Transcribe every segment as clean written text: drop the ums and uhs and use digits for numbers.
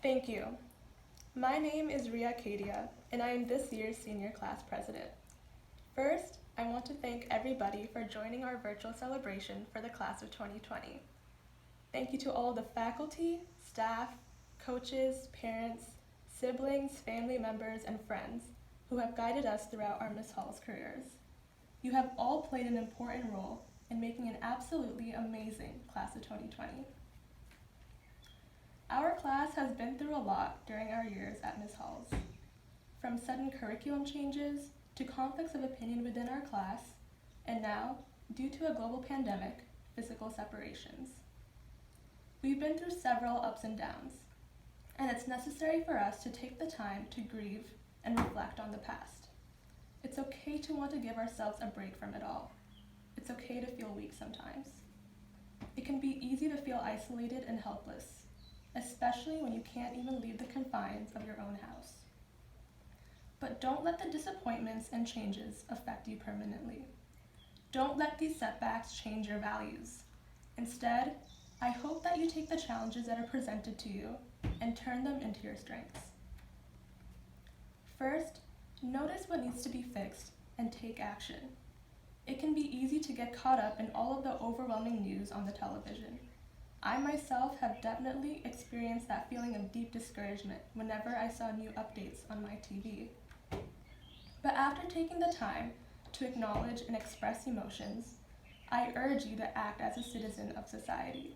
Thank you. My name is Ria Kedia, and I am this year's senior class president. First, I want to thank everybody for joining our virtual celebration for the class of 2020. Thank you to all the faculty, staff, coaches, parents, siblings, family members, and friends who have guided us throughout our Miss Hall's careers. You have all played an important role in making an absolutely amazing class of 2020. Our class has been through a lot during our years at Miss Hall's, from sudden curriculum changes to conflicts of opinion within our class, and now, due to a global pandemic, physical separations. We've been through several ups and downs, and it's necessary for us to take the time to grieve and reflect on the past. It's okay to want to give ourselves a break from it all. It's okay to feel weak sometimes. It can be easy to feel isolated and helpless, especially when you can't even leave the confines of your own house. But don't let the disappointments and changes affect you permanently. Don't let these setbacks change your values. Instead, I hope that you take the challenges that are presented to you and turn them into your strengths. First, notice what needs to be fixed and take action. It can be easy to get caught up in all of the overwhelming news on the television. I myself have definitely experienced that feeling of deep discouragement whenever I saw new updates on my TV. But after taking the time to acknowledge and express emotions, I urge you to act as a citizen of society.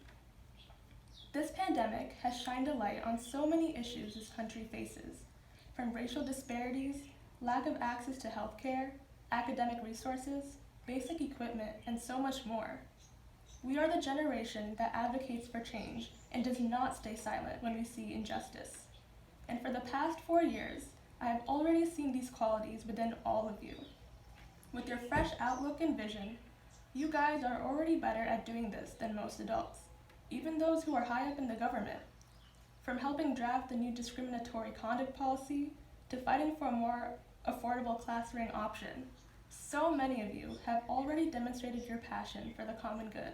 This pandemic has shined a light on so many issues this country faces, from racial disparities, lack of access to healthcare, academic resources, basic equipment, and so much more. We are the generation that advocates for change and does not stay silent when we see injustice. And for the past 4 years, I have already seen these qualities within all of you. With your fresh outlook and vision, you guys are already better at doing this than most adults, even those who are high up in the government. From helping draft the new discriminatory conduct policy to fighting for a more affordable class ring option, so many of you have already demonstrated your passion for the common good,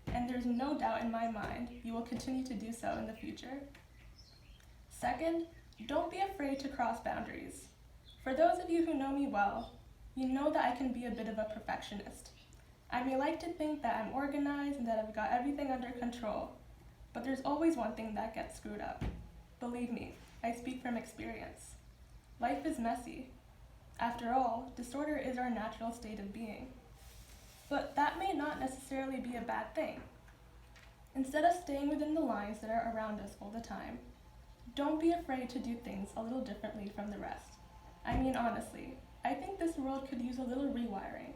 and there's no doubt in my mind you will continue to do so in the future. Second, don't be afraid to cross boundaries. For those of you who know me well, you know that I can be a bit of a perfectionist. I may like to think that I'm organized and that I've got everything under control, but there's always one thing that gets screwed up. Believe me, I speak from experience. Life is messy. After all, disorder is our natural state of being. But that may not necessarily be a bad thing. Instead of staying within the lines that are around us all the time, don't be afraid to do things a little differently from the rest. I mean, honestly, I think this world could use a little rewiring.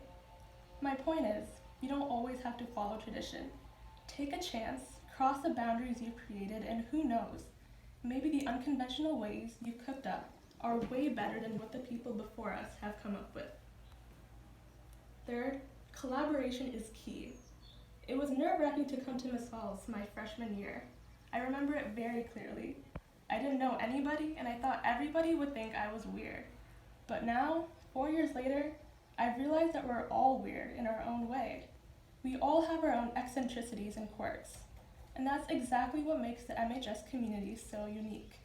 My point is, you don't always have to follow tradition. Take a chance, cross the boundaries you've created, and who knows, maybe the unconventional ways you've cooked up are way better than what the people before us have come up with. Third, collaboration is key. It was nerve-wracking to come to Miss Hall's my freshman year. I remember it very clearly. I didn't know anybody, and I thought everybody would think I was weird. But now, 4 years later, I've realized that we're all weird in our own way. We all have our own eccentricities and quirks, and that's exactly what makes the MHS community so unique.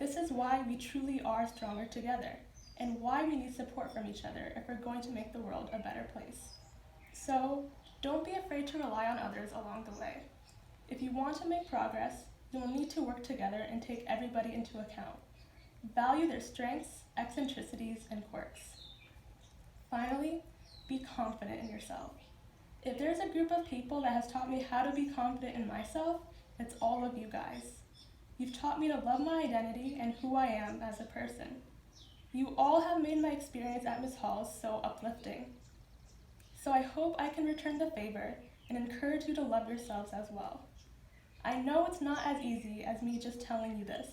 This is why we truly are stronger together, and why we need support from each other if we're going to make the world a better place. So, don't be afraid to rely on others along the way. If you want to make progress, you'll need to work together and take everybody into account. Value their strengths, eccentricities, and quirks. Finally, be confident in yourself. If there's a group of people that has taught me how to be confident in myself, it's all of you guys. You've taught me to love my identity and who I am as a person. You all have made my experience at Miss Hall so uplifting. So I hope I can return the favor and encourage you to love yourselves as well. I know it's not as easy as me just telling you this,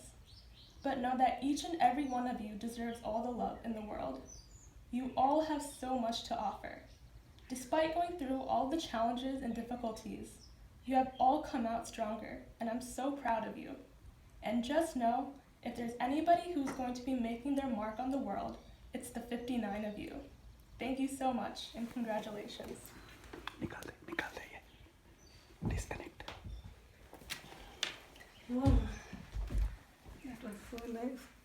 but know that each and every one of you deserves all the love in the world. You all have so much to offer. Despite going through all the challenges and difficulties, you have all come out stronger, and I'm so proud of you. And just know, if there's anybody who's going to be making their mark on the world, it's the 59 of you. Thank you so much, and congratulations. Disconnect. life.